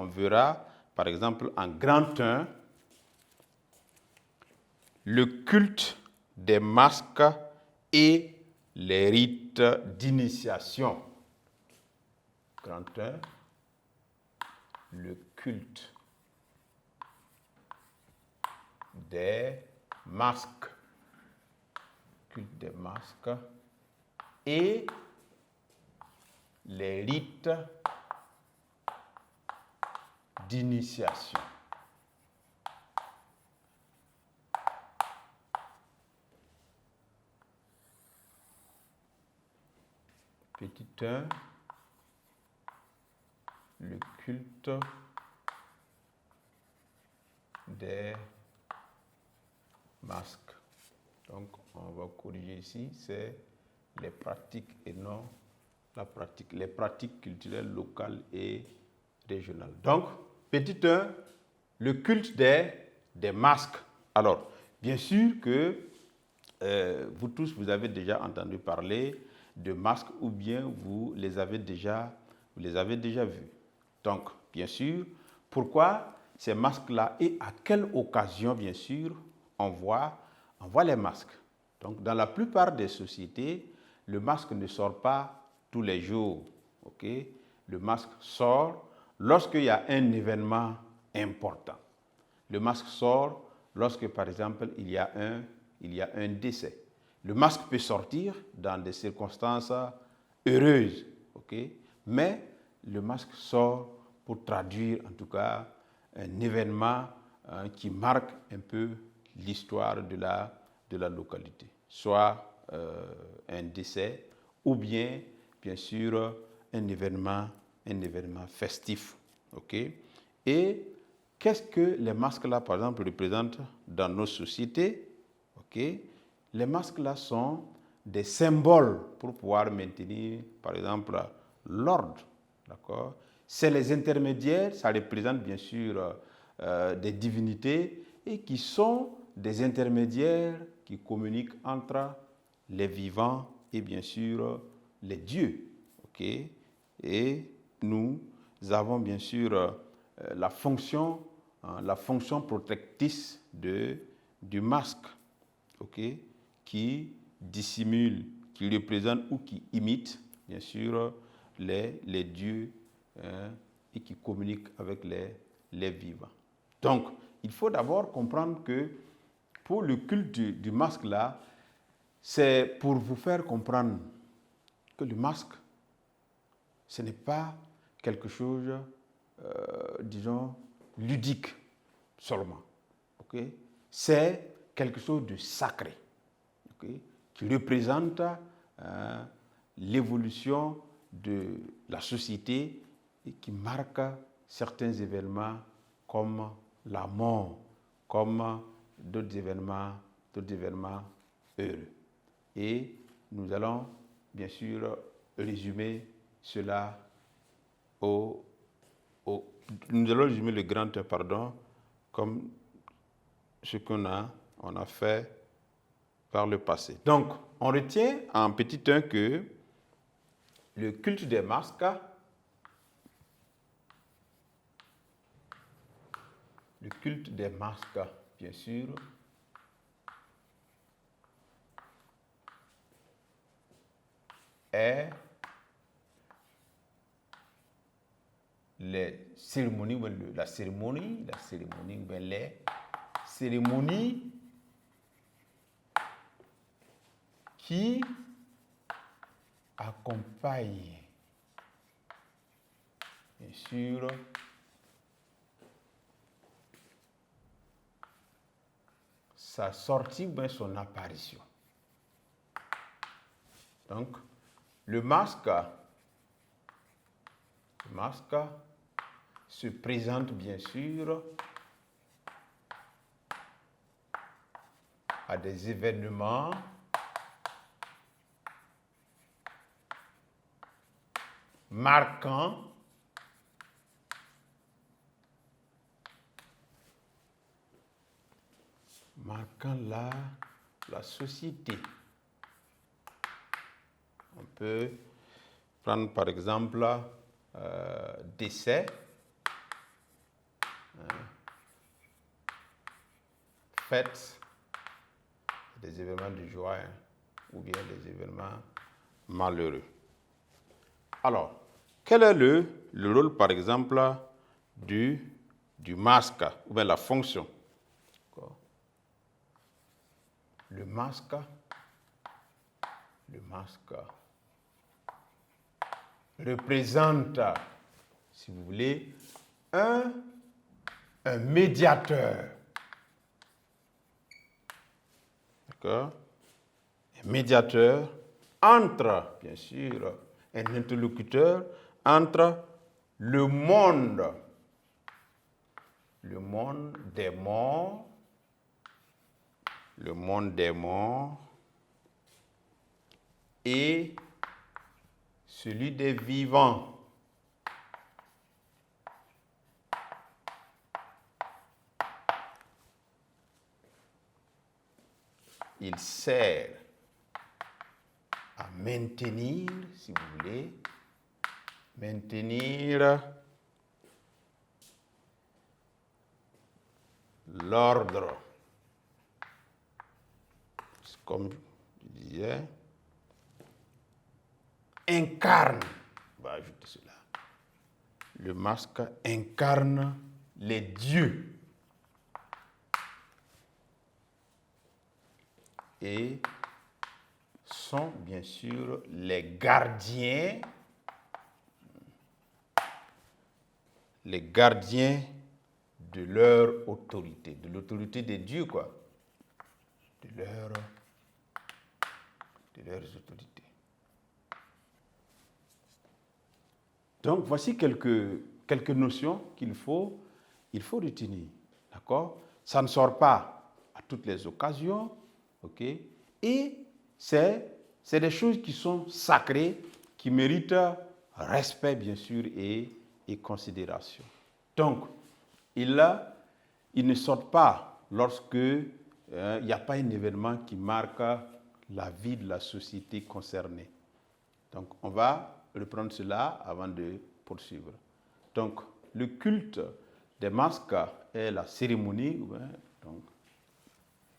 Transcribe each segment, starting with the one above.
on verra, par exemple, en grand 1, le culte des masques et les rites d'initiation. Grand 1, le culte des masques. Culte des masques et les rites d'initiation. Petit 1, le culte des masques. Donc, on va corriger ici, c'est les pratiques et non la pratique, les pratiques culturelles locales et régionales. Donc, petit 1, le culte des masques. Alors, bien sûr que vous tous, vous avez déjà entendu parler de masques ou bien vous les avez déjà vus. Donc, bien sûr, pourquoi ces masques-là et à quelle occasion, bien sûr, on voit les masques. Donc, dans la plupart des sociétés, le masque ne sort pas tous les jours. Okay? Le masque sort lorsqu'il y a un événement important. Le masque sort lorsque, par exemple, il y a un décès. Le masque peut sortir dans des circonstances heureuses, okay? Mais le masque sort pour traduire, en tout cas, un événement qui marque un peu l'histoire de la localité. Soit un décès ou bien sûr, un événement festif. Okay? Et qu'est-ce que les masques-là, par exemple, représentent dans nos sociétés? Okay? Les masques-là sont des symboles pour pouvoir maintenir, par exemple, l'ordre. D'accord? C'est les intermédiaires, ça représente bien sûr des divinités et qui sont des intermédiaires qui communiquent entre les vivants et bien sûr les dieux. Okay? Et nous avons bien sûr la fonction protectrice du masque, okay? Qui dissimule, qui représente ou qui imite bien sûr les dieux et qui communique avec les vivants. Donc, il faut d'abord comprendre que pour le culte du masque là, c'est pour vous faire comprendre que le masque, ce n'est pas quelque chose, disons, ludique seulement. Okay? C'est quelque chose de sacré, okay? Qui représente l'évolution de la société et qui marque certains événements comme la mort, comme d'autres événements heureux. Et nous allons bien sûr résumer cela nous allons résumer le grand 1, pardon, comme ce qu'on a fait par le passé. Donc, on retient en petit 1 que le culte des masques, bien sûr, est les cérémonies, les cérémonies qui accompagnent, bien sûr, sa sortie ou bien son apparition. Donc, le masque se présente bien sûr à des événements marquant la société. On peut prendre par exemple décès, fêtes, des événements de joie, ou bien des événements malheureux. Alors, quel est le rôle, par exemple, du masque, ou bien la fonction? Le masque représente, si vous voulez, un médiateur. D'accord? Un médiateur entre, bien sûr, un interlocuteur entre le monde des morts, et celui des vivants. Il sert à maintenir, si vous voulez, l'ordre. Comme je disais, incarne, on va ajouter cela. Le masque incarne les dieux. Et sont bien sûr les gardiens de leur autorité, de l'autorité des dieux, quoi. De leurs autorités. Donc, voici quelques notions qu'il faut retenir. D'accord? Ça ne sort pas à toutes les occasions. OK? Et c'est des choses qui sont sacrées, qui méritent respect, bien sûr, et considération. Donc, ils ne sortent pas lorsque il n'y a pas un événement qui marque la vie de la société concernée. Donc, on va reprendre cela avant de poursuivre. Donc, le culte des masques est la cérémonie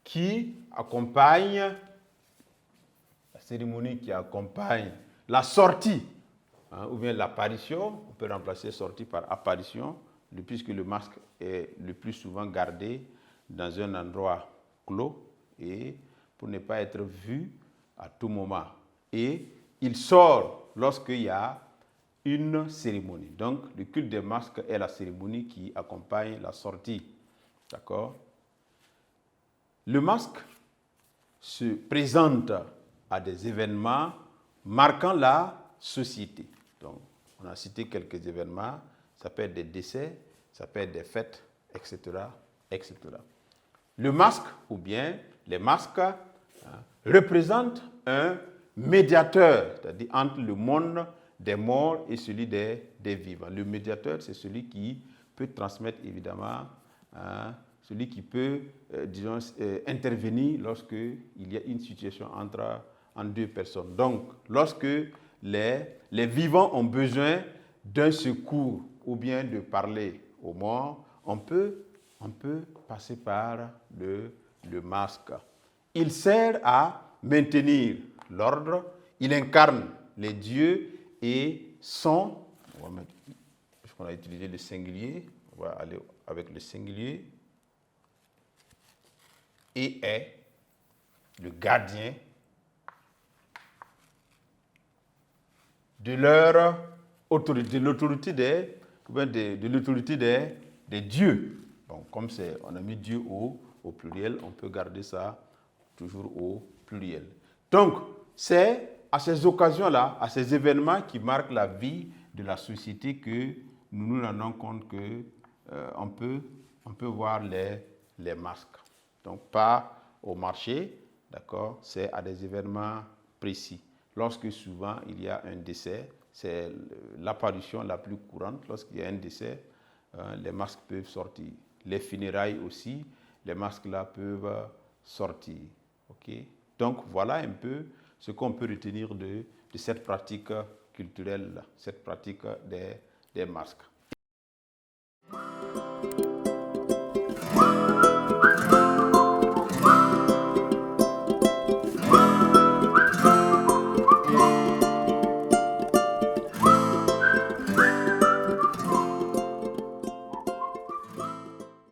qui accompagne la sortie, ou bien l'apparition. On peut remplacer sortie par apparition, puisque le masque est le plus souvent gardé dans un endroit clos et pour ne pas être vu à tout moment. Et il sort lorsqu'il y a une cérémonie. Donc, le culte des masques est la cérémonie qui accompagne la sortie. D'accord? Le masque se présente à des événements marquant la société. Donc, on a cité quelques événements. Ça peut être des décès, ça peut être des fêtes, etc., etc. Le masque, ou bien les masques, représentent un médiateur, c'est-à-dire entre le monde des morts et celui des vivants. Le médiateur, c'est celui qui peut transmettre, évidemment, celui qui peut, intervenir lorsqu'il y a une situation entre deux personnes. Donc, lorsque les vivants ont besoin d'un secours ou bien de parler aux morts, on peut passer par le masque. Il sert à maintenir l'ordre, il incarne les dieux et son, puisqu'on a utilisé le singulier, on va aller avec le singulier, et est le gardien de leur autorité, de l'autorité des dieux. Bon, comme on a mis Dieu au pluriel, on peut garder ça toujours au pluriel. Donc, c'est à ces occasions-là, à ces événements qui marquent la vie de la société que nous nous rendons compte qu'on peut voir les masques. Donc, pas au marché, d'accord, c'est à des événements précis. Lorsque souvent il y a un décès, c'est l'apparition la plus courante. Lorsqu'il y a un décès, les masques peuvent sortir. Les funérailles aussi, les masques là peuvent sortir. Okay? Donc voilà un peu ce qu'on peut retenir de cette pratique culturelle, cette pratique des masques.